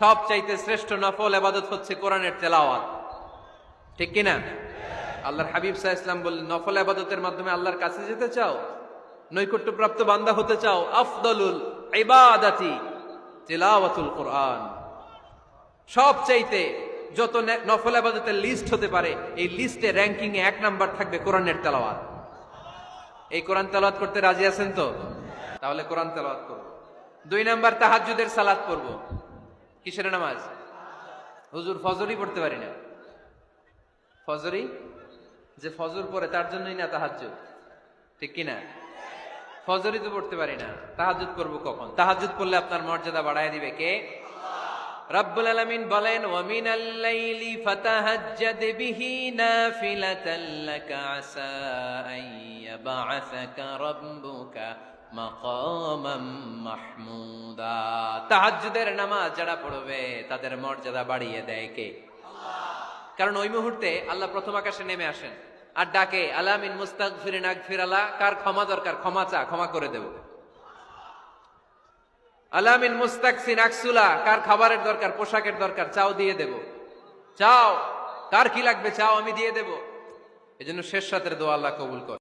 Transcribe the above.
সবচাইতে শ্রেষ্ঠ নফল ইবাদত হচ্ছে কোরআনের তেলাওয়াত, ঠিক কিনা? আল্লাহর হাবিব সাল্লাল্লাহু আলাইহি ওয়াসাল্লাম বললেন, নফল ইবাদতের মাধ্যমে আল্লাহর কাছে যেতে চাও, নৈকট্যপ্রাপ্ত বান্দা হতে চাও, আফদলুল ইবাদাতি তিলাওয়াতুল কোরআন। সবচাইতে যত নফল ইবাদতের লিস্ট হতে পারে, এই লিস্টে র্যাঙ্কিং এ 1 নাম্বার থাকবে কোরআনের তেলাওয়াত। এই কোরআন তেলাওয়াত করতে রাজি আছেন তো? তাহলে কোরআন তেলাওয়াত করব। 2 নাম্বার তাহাজ্জুদের সালাত পড়ব। কিসের নামাজ? হুজুর ফজরই পড়তে পারি না। ফজরই যে ফজর পড়ে তার জন্যই না তাহাজ্জুদ, ঠিক কিনা? ফজরই তো পড়তে পারি না, তাহাজ্জুদ করব কখন? তাহাজ্জুদ পড়লে আপনার মর্যাদা বাড়ায় দিবে কে? রব্বুল আলামিন বলেন, ওয়া মিনাল লাইলি ফাতাহাজ্জাদ বিহি নাফিলাতাল লাকা আসা আন ইয়াবআসাকা রাব্বুকা মাকামাম মাহমুদা। তাহাজ্জুদের নামাজ যারা পড়বে তাদের মর্যাদা বাড়িয়ে দেয় কে? কারণ ওই মুহূর্তে আল্লাহ প্রথম আকাশে নেমে আসেন আর ডাকে, আলা মিন মুস্তাগফিরিন আগফির আলা, কার ক্ষমা দরকার ক্ষমা চা, ক্ষমা করে দেব। আলা মিন মুস্তাকসিন আকসুলা, কার খাবারের দরকার পোশাকের দরকার চাও দিয়ে দেব। চাও, কার কি লাগবে চাও আমি দিয়ে দেব। এজন্য শেষ রাতের দোয়া আল্লাহ কবুল করে।